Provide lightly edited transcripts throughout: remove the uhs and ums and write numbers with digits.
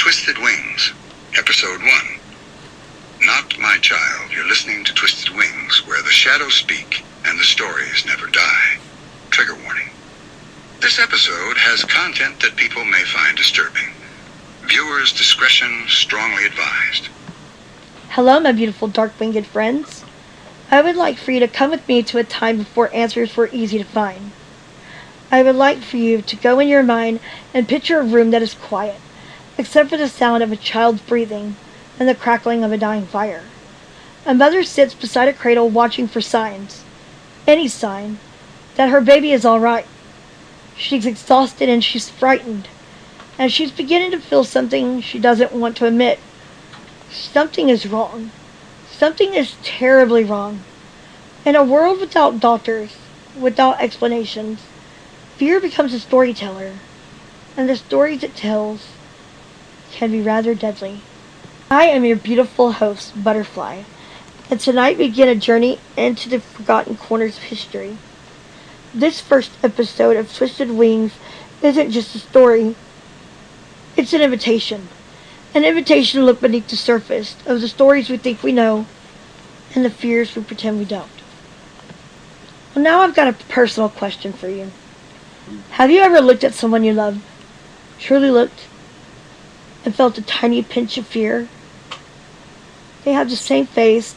Twisted Wings, Episode 1. Not my child, you're listening to Twisted Wings, where the shadows speak and the stories never die. Trigger warning. This episode has content that people may find disturbing. Viewers' discretion strongly advised. Hello, my beautiful dark-winged friends. I would like for you to come with me to a time before answers were easy to find. I would like for you to go in your mind and picture a room that is quiet, except for the sound of a child's breathing and the crackling of a dying fire. A mother sits beside a cradle watching for signs, any sign, that her baby is all right. She's exhausted and she's frightened, and she's beginning to feel something she doesn't want to admit. Something is wrong. Something is terribly wrong. In a world without doctors, without explanations, fear becomes a storyteller, and the stories it tells can be rather deadly. I am your beautiful host, Butterfly, and tonight we begin a journey into the forgotten corners of history. This first episode of Twisted Wings isn't just a story, it's an invitation. An invitation to look beneath the surface of the stories we think we know and the fears we pretend we don't. Well, now I've got a personal question for you. Have you ever looked at someone you love, truly looked, and felt a tiny pinch of fear? They have the same face,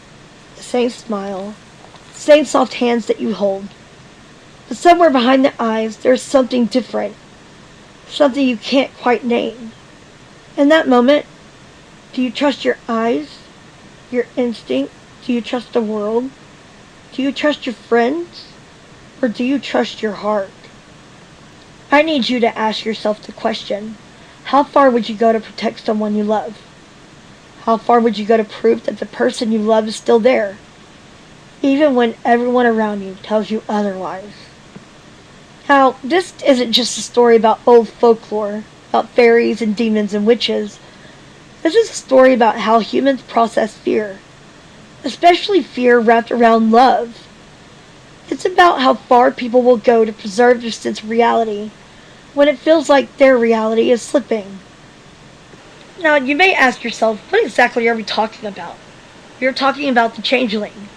the same smile, the same soft hands that you hold. But somewhere behind the eyes, there's something different, something you can't quite name. In that moment, do you trust your eyes, your instinct? Do you trust the world? Do you trust your friends? Or do you trust your heart? I need you to ask yourself the question, how far would you go to protect someone you love? How far would you go to prove that the person you love is still there, even when everyone around you tells you otherwise? Now, this isn't just a story about old folklore, about fairies and demons and witches. This is a story about how humans process fear, especially fear wrapped around love. It's about how far people will go to preserve their sense of reality when it feels like their reality is slipping. Now, you may ask yourself, what exactly are we talking about? We're talking about the changeling.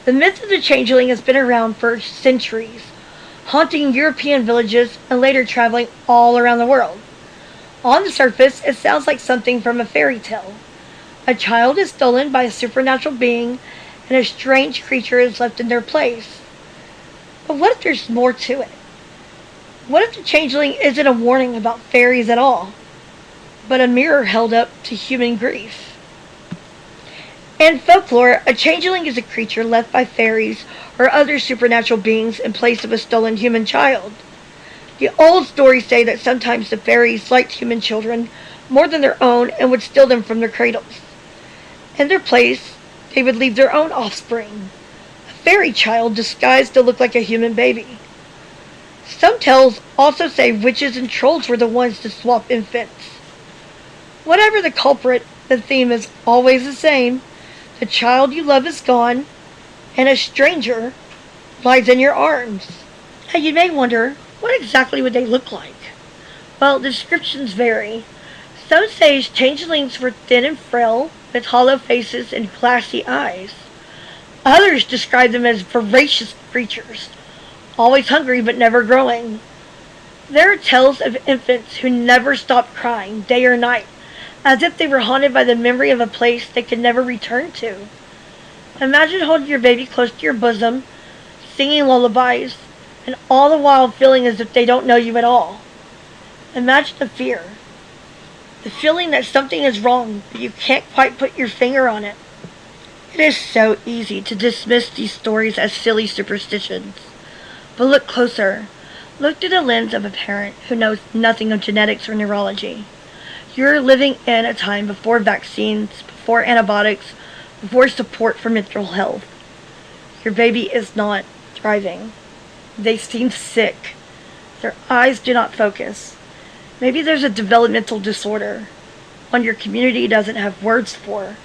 The myth of the changeling has been around for centuries, haunting European villages and later traveling all around the world. On the surface, it sounds like something from a fairy tale. A child is stolen by a supernatural being, and a strange creature is left in their place. But what if there's more to it? What if the changeling isn't a warning about fairies at all, but a mirror held up to human grief? In folklore, a changeling is a creature left by fairies or other supernatural beings in place of a stolen human child. The old stories say that sometimes the fairies liked human children more than their own and would steal them from their cradles. In their place, they would leave their own offspring, a fairy child disguised to look like a human baby. Some tales also say witches and trolls were the ones to swap infants. Whatever the culprit, the theme is always the same. The child you love is gone, and a stranger lies in your arms. Now you may wonder, what exactly would they look like? Well, descriptions vary. Some say changelings were thin and frail, with hollow faces and glassy eyes. Others describe them as voracious creatures, always hungry but never growing. There are tales of infants who never stopped crying, day or night, as if they were haunted by the memory of a place they could never return to. Imagine holding your baby close to your bosom, singing lullabies, and all the while feeling as if they don't know you at all. Imagine the fear. The feeling that something is wrong, but you can't quite put your finger on it. It is so easy to dismiss these stories as silly superstitions. But look closer. Look through the lens of a parent who knows nothing of genetics or neurology. You're living in a time before vaccines, before antibiotics, before support for mental health. Your baby is not thriving. They seem sick. Their eyes do not focus. Maybe there's a developmental disorder, one your community doesn't have words for.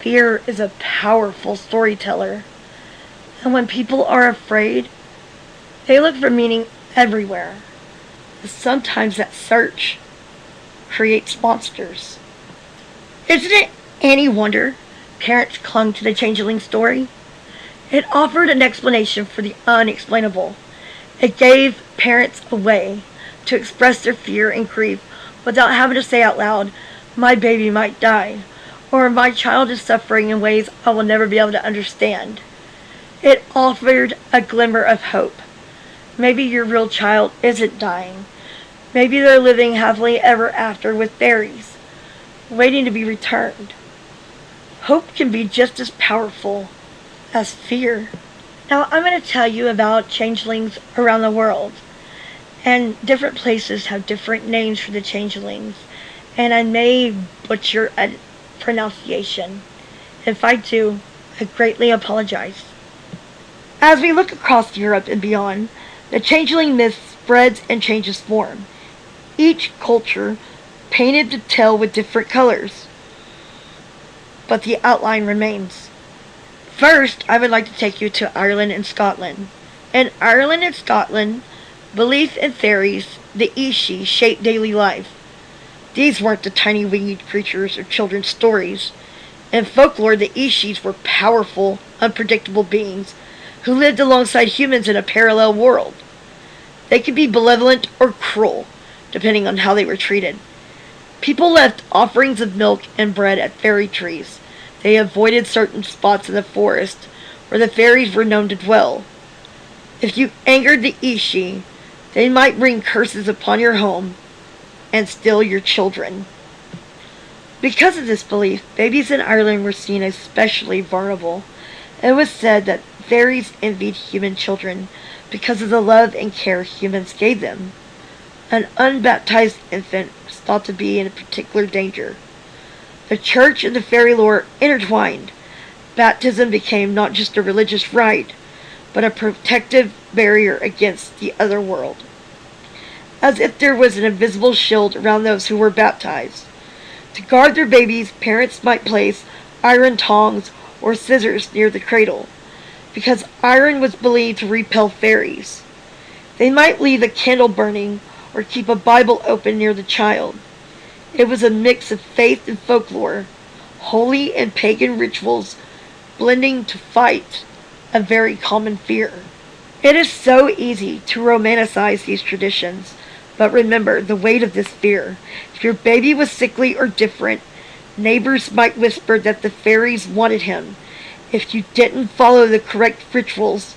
Fear is a powerful storyteller, and when people are afraid, they look for meaning everywhere. And sometimes that search creates monsters. Isn't it any wonder parents clung to the changeling story? It offered an explanation for the unexplainable. It gave parents a way to express their fear and grief without having to say out loud, "My baby might die," or "My child is suffering in ways I will never be able to understand." It offered a glimmer of hope. Maybe your real child isn't dying. Maybe they're living happily ever after with fairies, waiting to be returned. Hope can be just as powerful as fear. Now I'm going to tell you about changelings around the world. And different places have different names for the changelings. And I may butcher a pronunciation. If I do, I greatly apologize. As we look across Europe and beyond, the changeling myth spreads and changes form. Each culture painted the tale with different colors, but the outline remains. First, I would like to take you to Ireland and Scotland. In Ireland and Scotland, belief in fairies, the Ishi, shaped daily life. These weren't the tiny winged creatures of children's stories. In folklore, the Ishis were powerful, unpredictable beings who lived alongside humans in a parallel world. They could be benevolent or cruel, depending on how they were treated. People left offerings of milk and bread at fairy trees. They avoided certain spots in the forest where the fairies were known to dwell. If you angered the Ishi, they might bring curses upon your home and steal your children. Because of this belief, babies in Ireland were seen as especially vulnerable. It was said that fairies envied human children because of the love and care humans gave them. An unbaptized infant was thought to be in particular danger. The church and the fairy lore intertwined. Baptism became not just a religious rite, but a protective barrier against the other world. As if there was an invisible shield around those who were baptized. To guard their babies, parents might place iron tongs or scissors near the cradle, because iron was believed to repel fairies. They might leave a candle burning or keep a Bible open near the child. It was a mix of faith and folklore, holy and pagan rituals blending to fight a very common fear. It is so easy to romanticize these traditions, but remember the weight of this fear. If your baby was sickly or different, neighbors might whisper that the fairies wanted him. If you didn't follow the correct rituals,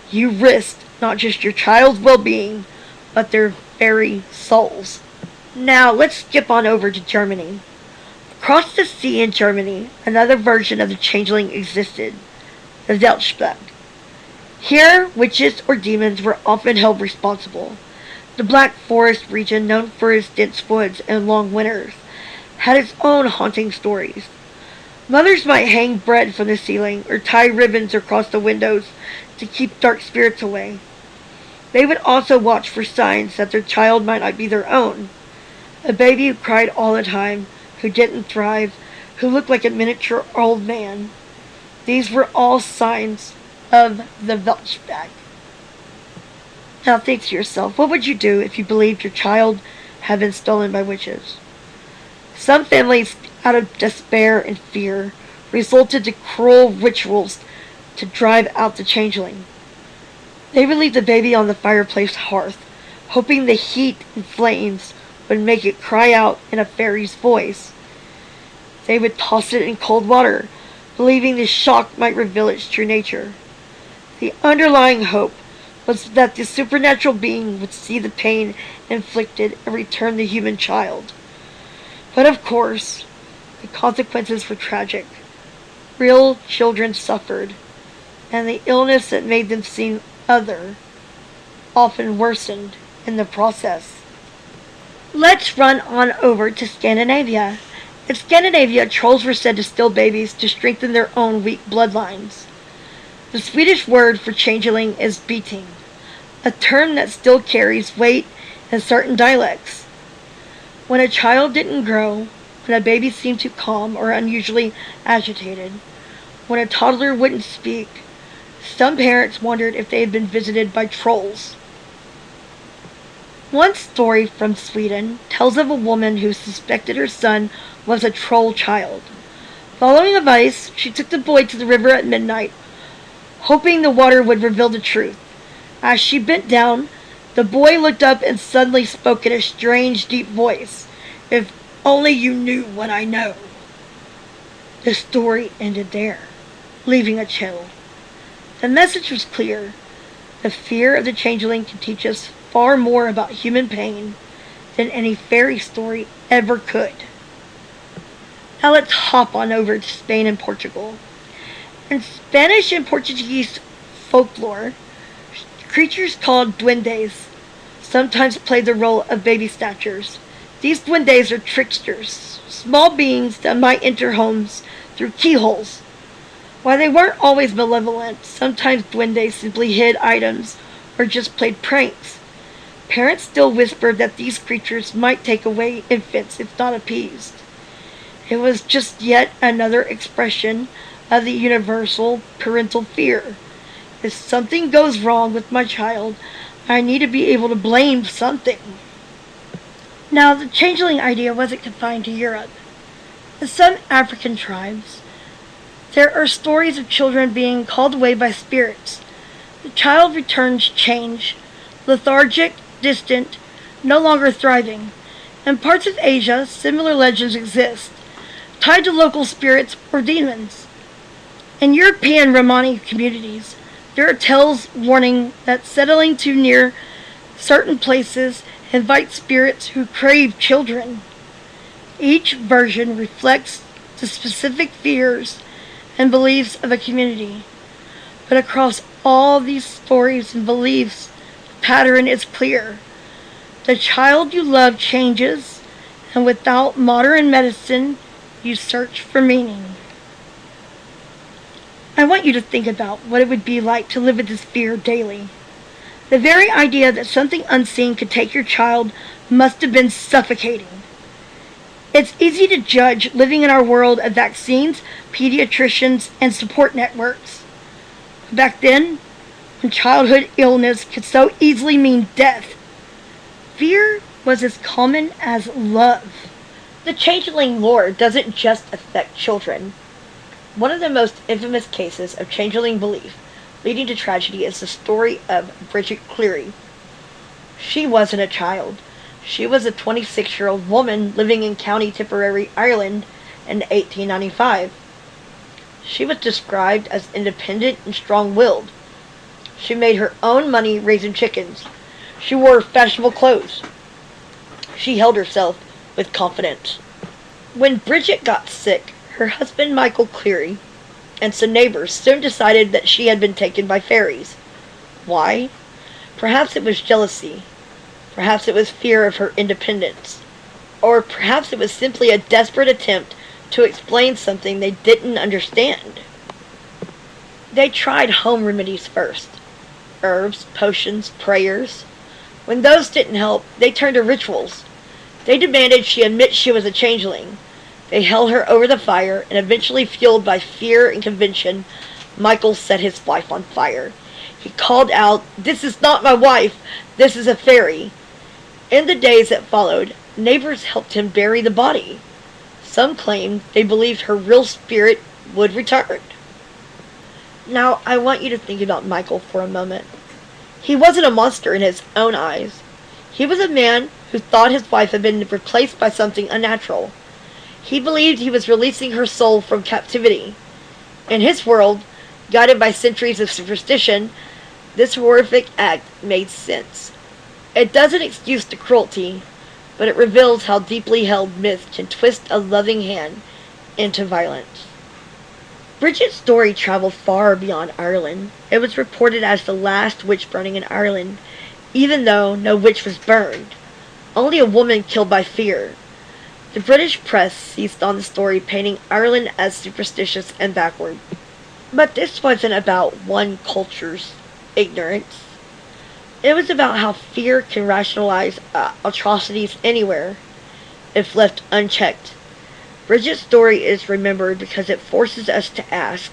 you risked not just your child's well-being, but their very souls. Now, let's skip on over to Germany. Across the sea in Germany, another version of the changeling existed, the Weltschlag. Here, witches or demons were often held responsible. The Black Forest region, known for its dense woods and long winters, had its own haunting stories. Mothers might hang bread from the ceiling or tie ribbons across the windows to keep dark spirits away. They would also watch for signs that their child might not be their own. A baby who cried all the time, who didn't thrive, who looked like a miniature old man. These were all signs of the Weltschlag. Now think to yourself, what would you do if you believed your child had been stolen by witches? Some families, out of despair and fear, resorted to cruel rituals to drive out the changeling. They would leave the baby on the fireplace hearth, hoping the heat and flames would make it cry out in a fairy's voice. They would toss it in cold water, believing the shock might reveal its true nature. The underlying hope was that the supernatural being would see the pain inflicted and return the human child. But of course, the consequences were tragic. Real children suffered, and the illness that made them seem other often worsened in the process. Let's run on over to Scandinavia. In Scandinavia, trolls were said to steal babies to strengthen their own weak bloodlines. The Swedish word for changeling is beting, a term that still carries weight in certain dialects. When a child didn't grow, when a baby seemed too calm or unusually agitated, when a toddler wouldn't speak, some parents wondered if they had been visited by trolls. One story from Sweden tells of a woman who suspected her son was a troll child. Following advice, she took the boy to the river at midnight, hoping the water would reveal the truth. As she bent down, the boy looked up and suddenly spoke in a strange, deep voice. "If only you knew what I know." The story ended there, leaving a chill. The message was clear. The fear of the changeling can teach us far more about human pain than any fairy story ever could. Now let's hop on over to Spain and Portugal. In Spanish and Portuguese folklore, creatures called duendes sometimes play the role of baby snatchers. These duendes are tricksters, small beings that might enter homes through keyholes. While they weren't always malevolent, sometimes duendes simply hid items or just played pranks. Parents still whispered that these creatures might take away infants if not appeased. It was just yet another expression of the universal parental fear. If something goes wrong with my child, I need to be able to blame something. Now, the changeling idea wasn't confined to Europe. In some African tribes, there are stories of children being called away by spirits. The child returns changed, lethargic, distant, no longer thriving. In parts of Asia, similar legends exist, tied to local spirits or demons. In European Romani communities, there are tales warning that settling too near certain places invites spirits who crave children. Each version reflects the specific fears and beliefs of a community. But across all these stories and beliefs, the pattern is clear. The child you love changes, and without modern medicine, you search for meaning. I want you to think about what it would be like to live with this fear daily. The very idea that something unseen could take your child must have been suffocating. It's easy to judge living in our world of vaccines, pediatricians, and support networks. Back then, when childhood illness could so easily mean death, fear was as common as love. The changeling lore doesn't just affect children. One of the most infamous cases of changeling belief leading to tragedy is the story of Bridget Cleary. She wasn't a child. She was a 26-year-old woman living in County Tipperary, Ireland in 1895. She was described as independent and strong-willed. She made her own money raising chickens. She wore fashionable clothes. She held herself with confidence. When Bridget got sick, her husband Michael Cleary and some neighbors soon decided that she had been taken by fairies. Why? Perhaps it was jealousy. Perhaps it was fear of her independence. Or perhaps it was simply a desperate attempt to explain something they didn't understand. They tried home remedies first. Herbs, potions, prayers. When those didn't help, they turned to rituals. They demanded she admit she was a changeling. They held her over the fire, and eventually, fueled by fear and convention, Michael set his wife on fire. He called out, "This is not my wife! This is a fairy!" In the days that followed, neighbors helped him bury the body. Some claimed they believed her real spirit would return. Now, I want you to think about Michael for a moment. He wasn't a monster in his own eyes. He was a man who thought his wife had been replaced by something unnatural. He believed he was releasing her soul from captivity. In his world, guided by centuries of superstition, this horrific act made sense. It doesn't excuse the cruelty, but it reveals how deeply held myth can twist a loving hand into violence. Bridget's story traveled far beyond Ireland. It was reported as the last witch burning in Ireland, even though no witch was burned. Only a woman killed by fear. The British press seized on the story, painting Ireland as superstitious and backward. But this wasn't about one culture's ignorance. It was about how fear can rationalize atrocities anywhere, if left unchecked. Bridget's story is remembered because it forces us to ask,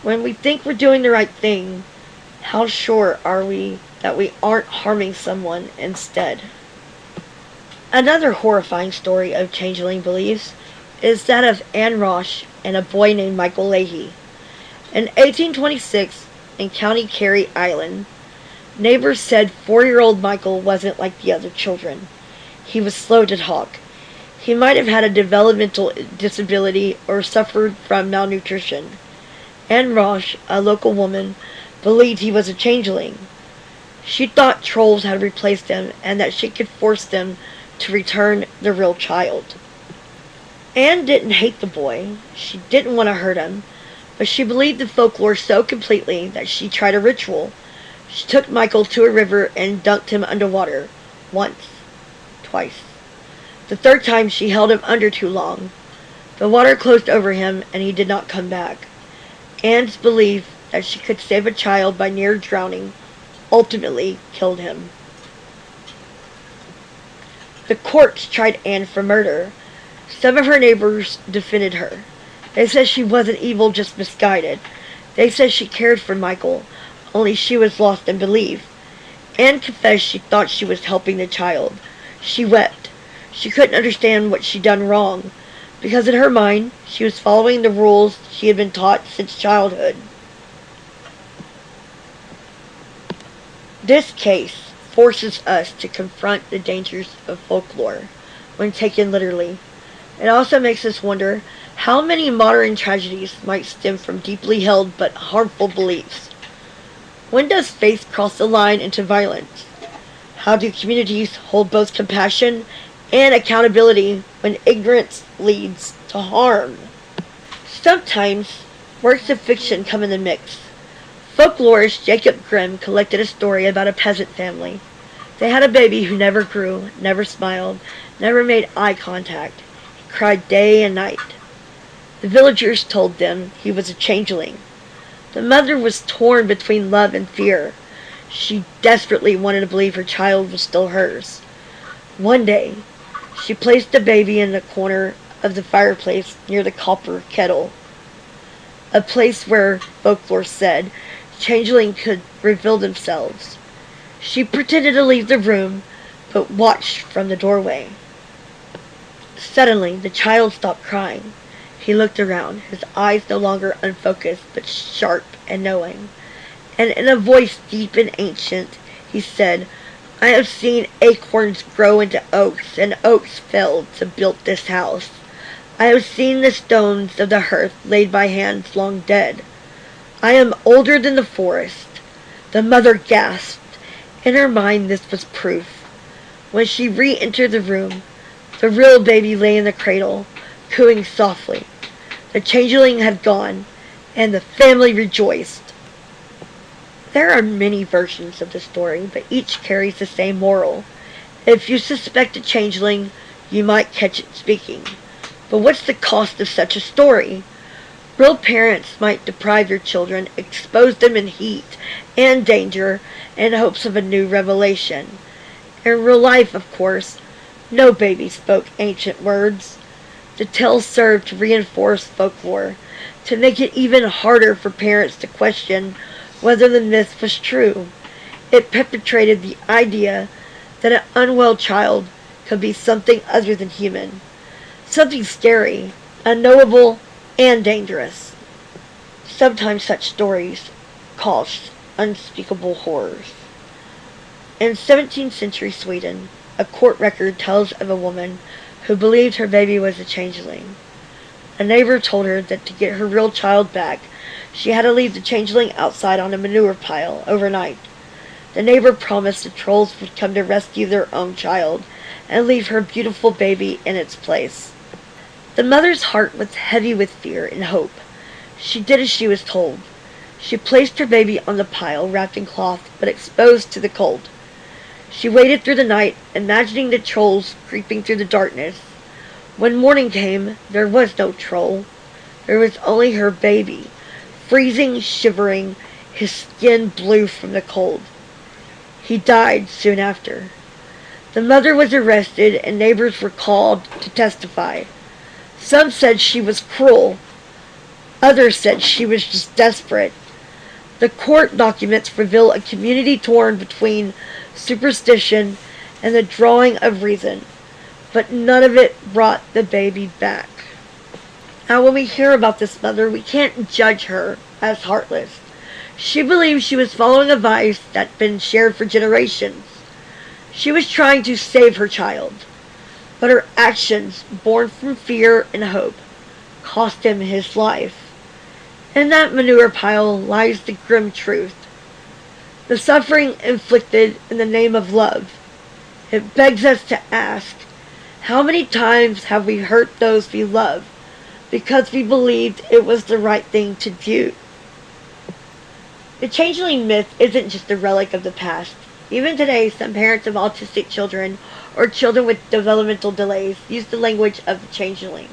when we think we're doing the right thing, how sure are we that we aren't harming someone instead. Another horrifying story of changeling beliefs is that of Anne Roche and a boy named Michael Leahy. In 1826, in County Kerry, Ireland, neighbors said 4-year-old Michael wasn't like the other children. He was slow to talk. He might have had a developmental disability or suffered from malnutrition. Anne Roche, a local woman, believed he was a changeling. She thought trolls had replaced him and that she could force them to return the real child. Anne didn't hate the boy. She didn't want to hurt him, but she believed the folklore so completely that she tried a ritual. She took Michael to a river and dunked him underwater. Once. Twice. The third time she held him under too long. The water closed over him and he did not come back. Anne's belief that she could save a child by near drowning ultimately killed him. The courts tried Anne for murder. Some of her neighbors defended her. They said she wasn't evil, just misguided. They said she cared for Michael, only she was lost in belief. Anne confessed she thought she was helping the child. She wept. She couldn't understand what she'd done wrong, because in her mind, she was following the rules she had been taught since childhood. This case forces us to confront the dangers of folklore when taken literally. It also makes us wonder how many modern tragedies might stem from deeply held but harmful beliefs. When does faith cross the line into violence? How do communities hold both compassion and accountability when ignorance leads to harm? Sometimes works of fiction come in the mix. Folklorist Jacob Grimm collected a story about a peasant family. They had a baby who never grew, never smiled, never made eye contact. He cried day and night. The villagers told them he was a changeling. The mother was torn between love and fear. She desperately wanted to believe her child was still hers. One day, she placed the baby in the corner of the fireplace near the copper kettle, a place where, folklore said, changelings could reveal themselves. She pretended to leave the room, but watched from the doorway. Suddenly, the child stopped crying. He looked around, his eyes no longer unfocused, but sharp and knowing. And in a voice deep and ancient, he said, "I have seen acorns grow into oaks, and oaks fell to build this house. I have seen the stones of the hearth laid by hands long dead. I am older than the forest." The mother gasped. In her mind, this was proof. When she re-entered the room, the real baby lay in the cradle, cooing softly. The changeling had gone, and the family rejoiced. There are many versions of the story, but each carries the same moral. If you suspect a changeling, you might catch it speaking. But what's the cost of such a story? Real parents might deprive their children, expose them in heat and danger in hopes of a new revelation. In real life, of course, no baby spoke ancient words. The tales served to reinforce folklore, to make it even harder for parents to question whether the myth was true. It perpetrated the idea that an unwell child could be something other than human, something scary, unknowable, and dangerous. Sometimes such stories caused unspeakable horrors. In 17th century Sweden, a court record tells of a woman who believed her baby was a changeling. A neighbor told her that to get her real child back, she had to leave the changeling outside on a manure pile overnight. The neighbor promised the trolls would come to rescue their own child and leave her beautiful baby in its place. The mother's heart was heavy with fear and hope. She did as she was told. She placed her baby on the pile, wrapped in cloth, but exposed to the cold. She waited through the night, imagining the trolls creeping through the darkness. When morning came, there was no troll. There was only her baby, freezing, shivering, his skin blue from the cold. He died soon after. The mother was arrested, and neighbors were called to testify. Some said she was cruel. Others said she was just desperate. The court documents reveal a community torn between superstition and the drawing of reason, but none of it brought the baby back. Now, when we hear about this mother, we can't judge her as heartless. She believed she was following a vice that had been shared for generations. She was trying to save her child, but her actions, born from fear and hope, cost him his life. In that manure pile lies the grim truth. The suffering inflicted in the name of love. It begs us to ask, how many times have we hurt those we love because we believed it was the right thing to do? The changeling myth isn't just a relic of the past. Even today, some parents of autistic children or children with developmental delays use the language of the changeling.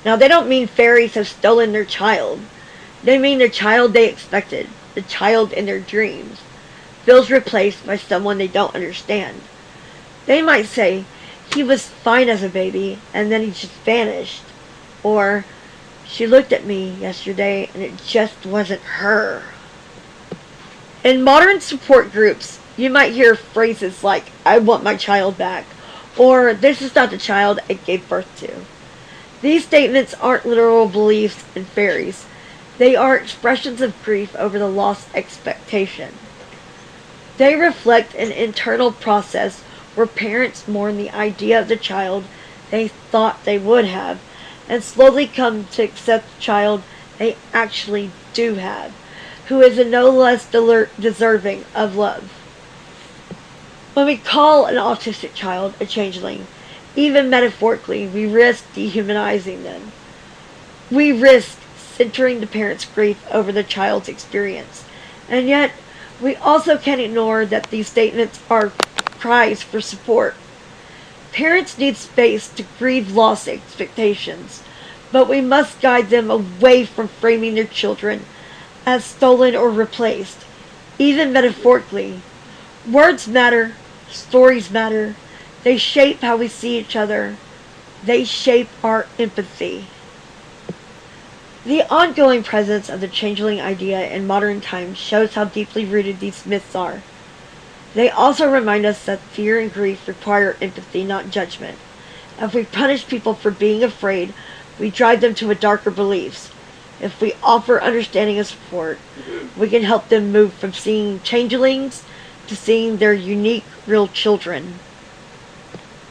Now, they don't mean fairies have stolen their child. They mean the child they expected, the child in their dreams, feels replaced by someone they don't understand. They might say, he was fine as a baby, and then he just vanished. Or, she looked at me yesterday, and it just wasn't her. In modern support groups, you might hear phrases like, I want my child back, or this is not the child I gave birth to. These statements aren't literal beliefs in fairies. They are expressions of grief over the lost expectation. They reflect an internal process where parents mourn the idea of the child they thought they would have, and slowly come to accept the child they actually do have, who is no less deserving of love. When we call an autistic child a changeling, even metaphorically, we risk dehumanizing them. We risk centering the parent's grief over the child's experience. And yet, we also can't ignore that these statements are cries for support. Parents need space to grieve lost expectations, but we must guide them away from framing their children as stolen or replaced, even metaphorically. Words matter, stories matter, they shape how we see each other, they shape our empathy. The ongoing presence of the changeling idea in modern times shows how deeply rooted these myths are. They also remind us that fear and grief require empathy, not judgment. If we punish people for being afraid, we drive them to darker beliefs. If we offer understanding and support, we can help them move from seeing changelings to seeing their unique, real children.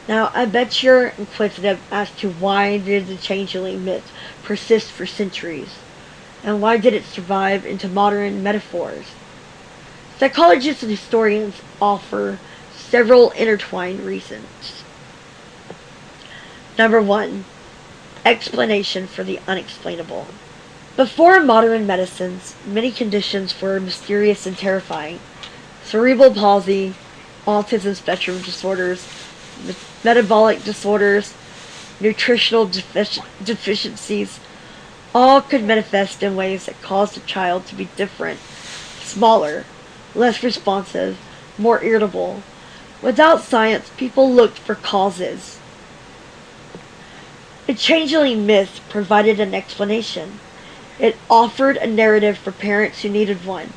Now, I bet you're inquisitive as to why did the changeling myth persist for centuries, and why did it survive into modern metaphors? Psychologists and historians offer several intertwined reasons. Number 1, explanation for the unexplainable. Before modern medicines, many conditions were mysterious and terrifying. Cerebral palsy, autism spectrum disorders, metabolic disorders, nutritional deficiencies, all could manifest in ways that caused the child to be different, smaller, less responsive, more irritable. Without science, people looked for causes. The changeling myth provided an explanation. It offered a narrative for parents who needed one.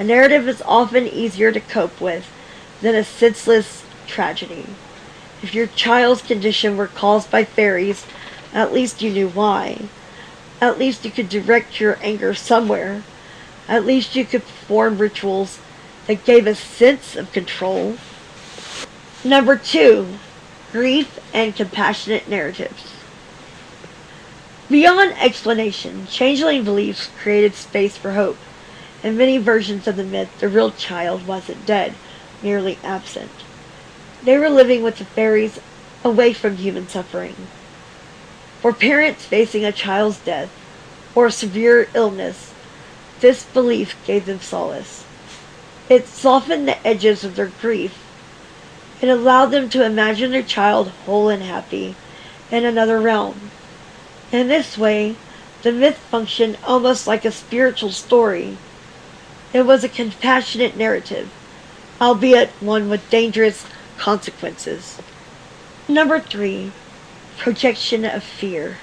A narrative is often easier to cope with than a senseless tragedy. If your child's condition were caused by fairies, at least you knew why. At least you could direct your anger somewhere. At least you could perform rituals that gave a sense of control. Number 2, grief and compassionate narratives. Beyond explanation, changeling beliefs created space for hope. In many versions of the myth, the real child wasn't dead, merely absent. They were living with the fairies, away from human suffering. For parents facing a child's death or severe illness, this belief gave them solace. It softened the edges of their grief. It allowed them to imagine their child whole and happy in another realm. In this way, the myth functioned almost like a spiritual story. It was a compassionate narrative, albeit one with dangerous consequences. Number 3, projection of fear.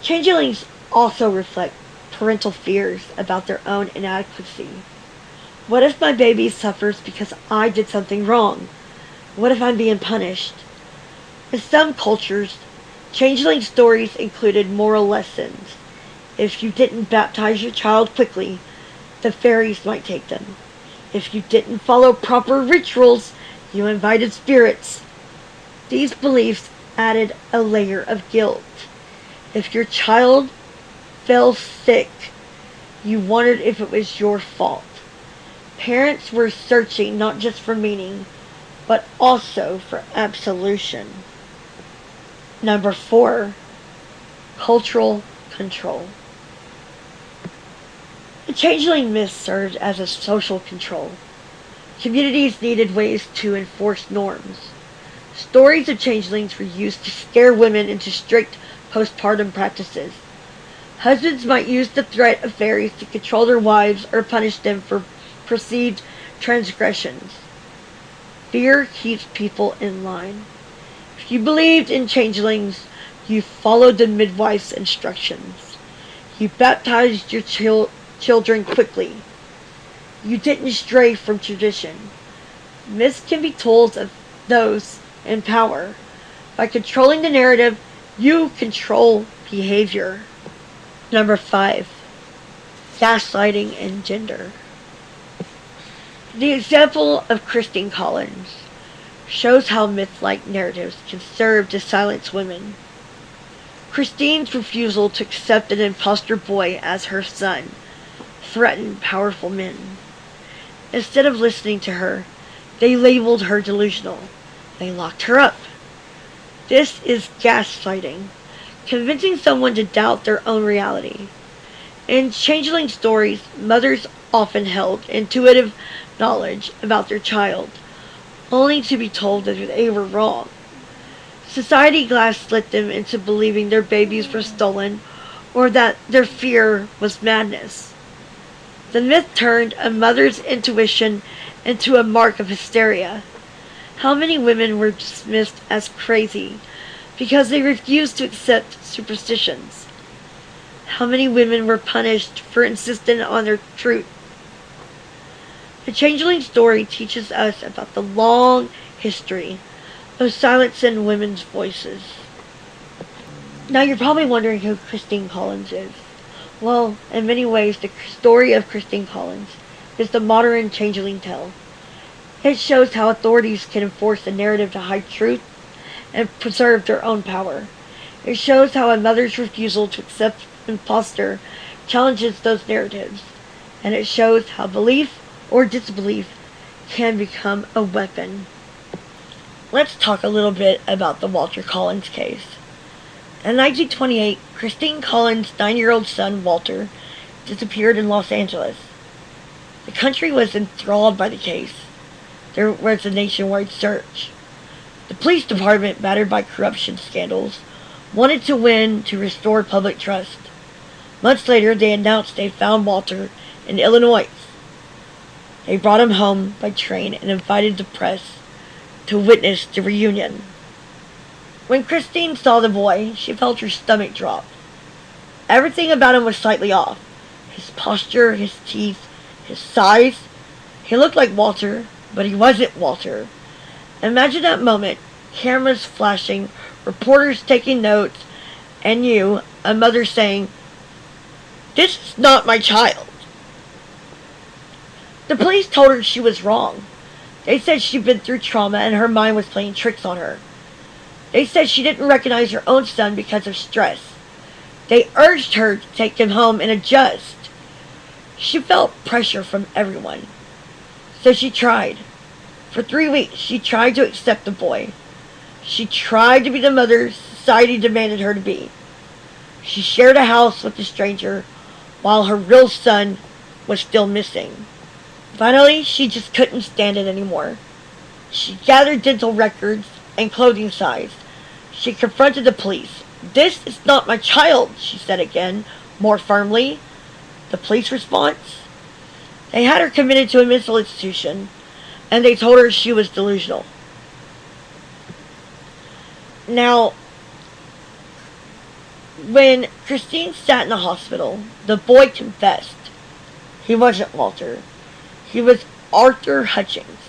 Changelings also reflect parental fears about their own inadequacy. What if my baby suffers because I did something wrong? What if I'm being punished? In some cultures, changeling stories included moral lessons. If you didn't baptize your child quickly, the fairies might take them. If you didn't follow proper rituals, you invited spirits. These beliefs added a layer of guilt. If your child fell sick, you wondered if it was your fault. Parents were searching not just for meaning, but also for absolution. Number 4, cultural control. The changeling myth served as a social control. Communities needed ways to enforce norms. Stories of changelings were used to scare women into strict postpartum practices. Husbands might use the threat of fairies to control their wives or punish them for perceived transgressions. Fear keeps people in line. If you believed in changelings, you followed the midwife's instructions. You baptized your children quickly. You didn't stray from tradition. Myths can be tools of those in power. By controlling the narrative, you control behavior. Number 5, gaslighting and gender. The example of Christine Collins shows how myth-like narratives can serve to silence women. Christine's refusal to accept an imposter boy as her son threatened powerful men. Instead of listening to her, they labeled her delusional. They locked her up. This is gaslighting, convincing someone to doubt their own reality. In changeling stories, mothers often held intuitive knowledge about their child, only to be told that they were wrong. Society gaslit them into believing their babies were stolen or that their fear was madness. The myth turned a mother's intuition into a mark of hysteria. How many women were dismissed as crazy because they refused to accept superstitions? How many women were punished for insisting on their truth? The changeling story teaches us about the long history of silencing women's voices. Now you're probably wondering who Christine Collins is. Well, in many ways, the story of Christine Collins is the modern changeling tale. It shows how authorities can enforce a narrative to hide truth and preserve their own power. It shows how a mother's refusal to accept imposter challenges those narratives. And it shows how belief or disbelief can become a weapon. Let's talk a little bit about the Walter Collins case. In 1928, Christine Collins' 9-year-old son, Walter, disappeared in Los Angeles. The country was enthralled by the case. There was a nationwide search. The police department, battered by corruption scandals, wanted to win to restore public trust. Months later, they announced they found Walter in Illinois. They brought him home by train and invited the press to witness the reunion. When Christine saw the boy, she felt her stomach drop. Everything about him was slightly off. His posture, his teeth, his size. He looked like Walter, but he wasn't Walter. Imagine that moment. Cameras flashing, reporters taking notes, and you, a mother, saying, "This is not my child." The police told her she was wrong. They said she'd been through trauma and her mind was playing tricks on her. They said she didn't recognize her own son because of stress. They urged her to take him home and adjust. She felt pressure from everyone. So she tried. For 3 weeks, she tried to accept the boy. She tried to be the mother society demanded her to be. She shared a house with a stranger while her real son was still missing. Finally, she just couldn't stand it anymore. She gathered dental records and clothing size. She confronted the police. "This is not my child," she said again, more firmly. The police response? They had her committed to a mental institution, and they told her she was delusional. Now, When Christine sat in the hospital, the boy confessed. He wasn't Walter. He was Arthur Hutchings,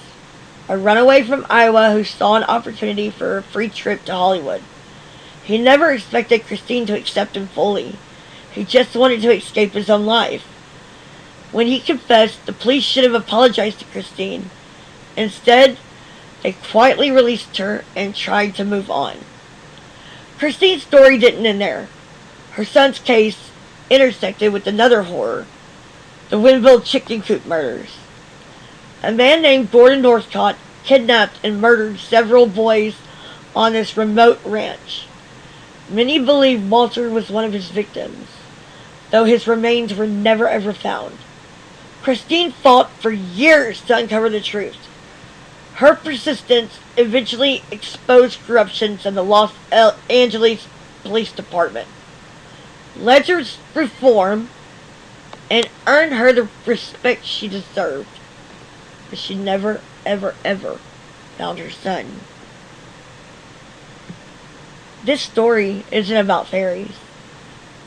a runaway from Iowa who saw an opportunity for a free trip to Hollywood. He never expected Christine to accept him fully. He just wanted to escape his own life. When he confessed, the police should have apologized to Christine. Instead, they quietly released her and tried to move on. Christine's story didn't end there. Her son's case intersected with another horror, the Winville chicken coop murders. A man named Gordon Northcott kidnapped and murdered several boys on this remote ranch. Many believe Walter was one of his victims, though his remains were never ever found. Christine fought for years to uncover the truth. Her persistence eventually exposed corruption in the Los Angeles Police Department, led to reform, and earned her the respect she deserved. But she never, ever, ever found her son. This story isn't about fairies.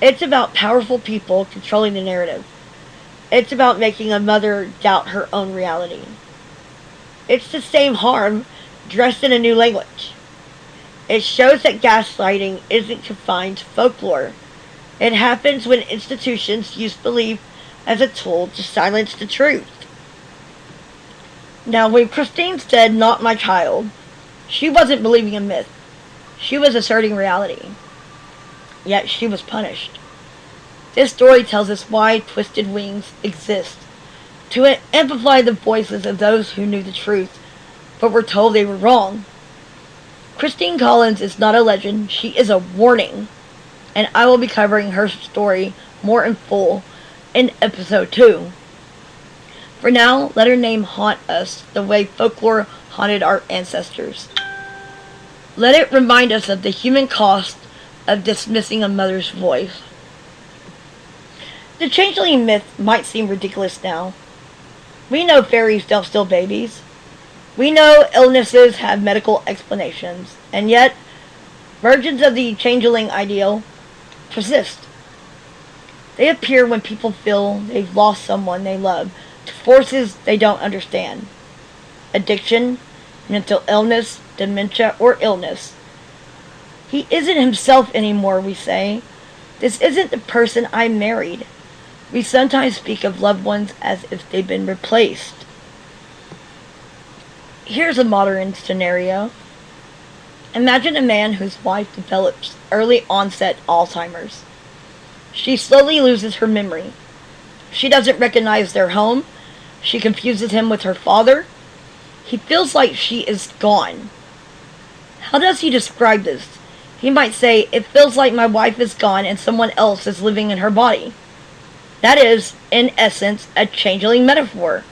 It's about powerful people controlling the narrative. It's about making a mother doubt her own reality. It's the same harm, dressed in a new language. It shows that gaslighting isn't confined to folklore. It happens when institutions use belief as a tool to silence the truth. Now, when Christine said, "Not my child," she wasn't believing a myth. She was asserting reality. Yet she was punished. This story tells us why Twisted Wings exist. To amplify the voices of those who knew the truth, but were told they were wrong. Christine Collins is not a legend, she is a warning. And I will be covering her story more in full in episode 2. For now, let her name haunt us the way folklore haunted our ancestors. Let it remind us of the human cost of dismissing a mother's voice. The changeling myth might seem ridiculous now. We know fairies don't steal babies. We know illnesses have medical explanations. And yet, versions of the changeling ideal persist. They appear when people feel they've lost someone they love to forces they don't understand. Addiction, mental illness, dementia, or illness. He isn't himself anymore, we say. This isn't the person I married. We sometimes speak of loved ones as if they've been replaced. Here's a modern scenario. Imagine a man whose wife develops early onset Alzheimer's. She slowly loses her memory. She doesn't recognize their home. She confuses him with her father. He feels like she is gone. How does he describe this? He might say, "It feels like my wife is gone and someone else is living in her body." That is, in essence, a changeling metaphor.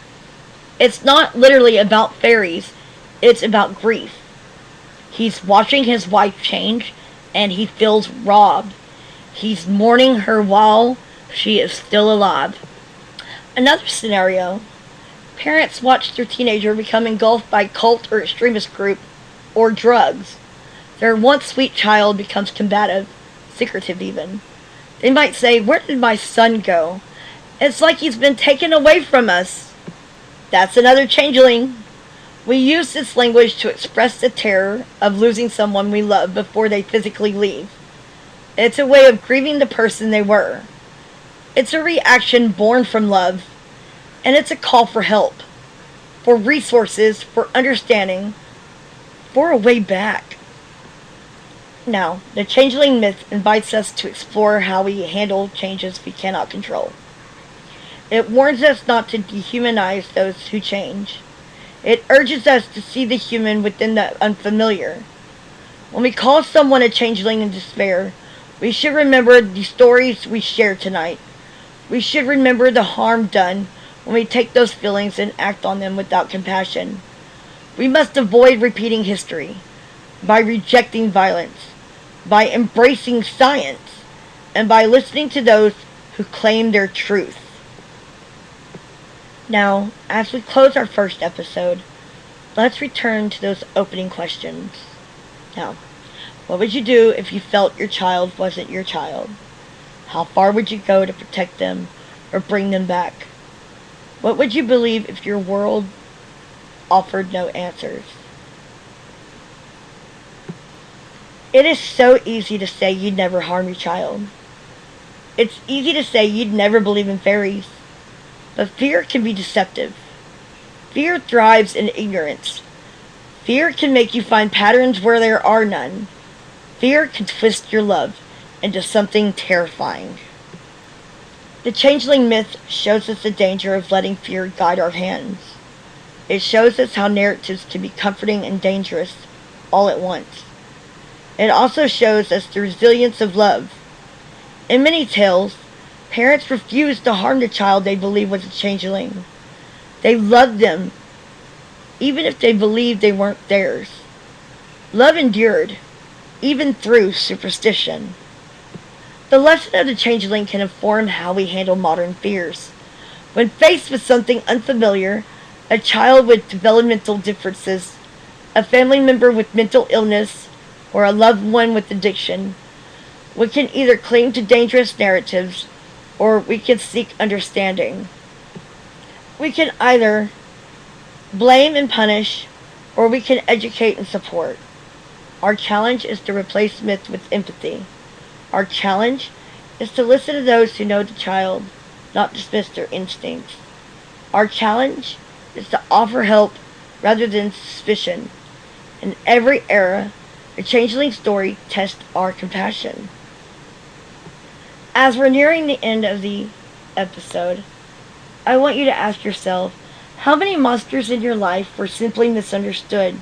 It's not literally about fairies, it's about grief. He's watching his wife change, and he feels robbed. He's mourning her while she is still alive. Another scenario. Parents watch their teenager become engulfed by cult or extremist group or drugs. Their once sweet child becomes combative, secretive even. They might say, "Where did my son go? It's like he's been taken away from us." That's another changeling. We use this language to express the terror of losing someone we love before they physically leave. It's a way of grieving the person they were. It's a reaction born from love, and it's a call for help, for resources, for understanding, for a way back. Now, the changeling myth invites us to explore how we handle changes we cannot control. It warns us not to dehumanize those who change. It urges us to see the human within the unfamiliar. When we call someone a changeling in despair, we should remember the stories we shared tonight. We should remember the harm done when we take those feelings and act on them without compassion. We must avoid repeating history by rejecting violence, by embracing science, and by listening to those who claim their truth. Now, as we close our first episode, let's return to those opening questions. Now, What would you do if you felt your child wasn't your child? How far would you go to protect them or bring them back? What would you believe if your world offered no answers? It is so easy to say you'd never harm your child. It's easy to say you'd never believe in fairies. But fear can be deceptive. Fear thrives in ignorance. Fear can make you find patterns where there are none. Fear can twist your love into something terrifying. The changeling myth shows us the danger of letting fear guide our hands. It shows us how narratives can be comforting and dangerous all at once. It also shows us the resilience of love. In many tales, parents refused to harm the child they believed was a changeling. They loved them, even if they believed they weren't theirs. Love endured, even through superstition. The lesson of the changeling can inform how we handle modern fears. When faced with something unfamiliar, a child with developmental differences, a family member with mental illness, or a loved one with addiction, we can either cling to dangerous narratives or we can seek understanding. We can either blame and punish, or we can educate and support. Our challenge is to replace myth with empathy. Our challenge is to listen to those who know the child, not dismiss their instincts. Our challenge is to offer help rather than suspicion. In every era, a changeling story tests our compassion. As we're nearing the end of the episode, I want you to ask yourself, how many monsters in your life were simply misunderstood?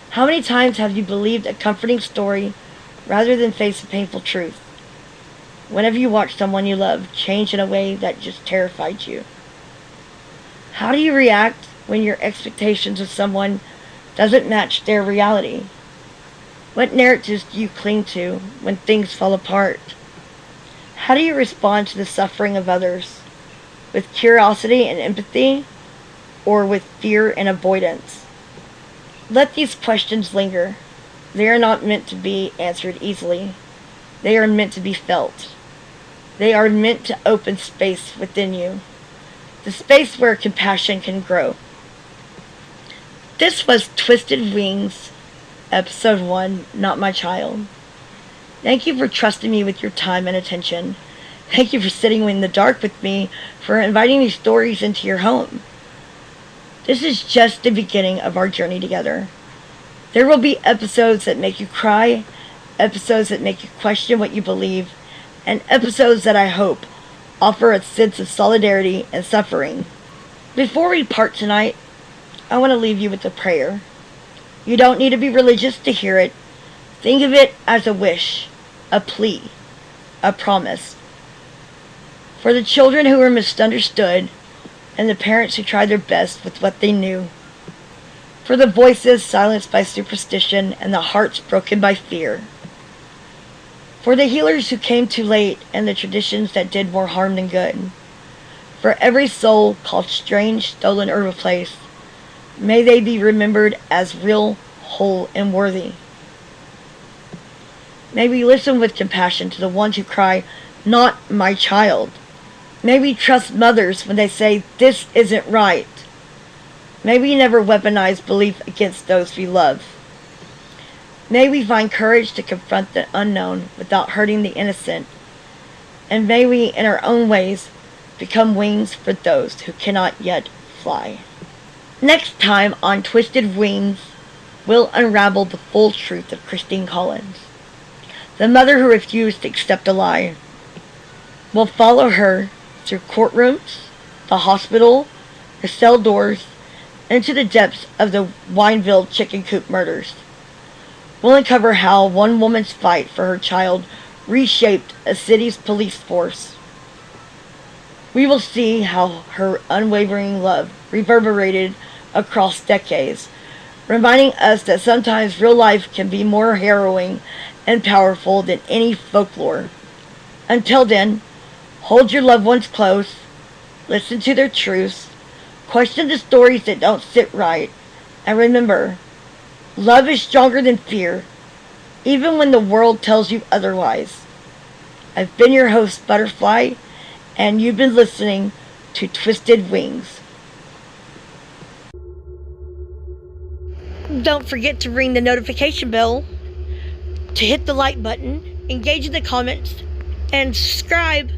How many times have you believed a comforting story rather than face a painful truth? When have you watched someone you love change in a way that just terrified you? How do you react when your expectations of someone doesn't match their reality? What narratives do you cling to when things fall apart? How do you respond to the suffering of others? With curiosity and empathy, or with fear and avoidance? Let these questions linger. They are not meant to be answered easily. They are meant to be felt. They are meant to open space within you, the space where compassion can grow. This was Twisted Wings, Episode 1, Not My Child. Thank you for trusting me with your time and attention. Thank you for sitting in the dark with me, for inviting these stories into your home. This is just the beginning of our journey together. There will be episodes that make you cry, episodes that make you question what you believe, and episodes that I hope offer a sense of solidarity and suffering. Before we part tonight, I want to leave you with a prayer. You don't need to be religious to hear it. Think of it as a wish, a plea, a promise. For the children who were misunderstood, and the parents who tried their best with what they knew. For the voices silenced by superstition and the hearts broken by fear. For the healers who came too late and the traditions that did more harm than good. For every soul called strange, stolen, or replaced, may they be remembered as real, whole, and worthy. May we listen with compassion to the ones who cry, "Not my child." May we trust mothers when they say, "This isn't right." May we never weaponize belief against those we love. May we find courage to confront the unknown without hurting the innocent. And may we, in our own ways, become wings for those who cannot yet fly. Next time on Twisted Wings, we'll unravel the full truth of Christine Collins, the mother who refused to accept a lie. We'll follow her through courtrooms, the hospital, the cell doors, into the depths of the Wineville chicken coop murders. We'll uncover how one woman's fight for her child reshaped a city's police force. We will see how her unwavering love reverberated across decades, reminding us that sometimes real life can be more harrowing and powerful than any folklore. Until then, hold your loved ones close, listen to their truths, question the stories that don't sit right, and remember, love is stronger than fear. even when the world tells you otherwise. I've been your host, Butterfly, and you've been listening to Twisted Wings. Don't forget to ring the notification bell, to hit the like button, engage in the comments, and subscribe.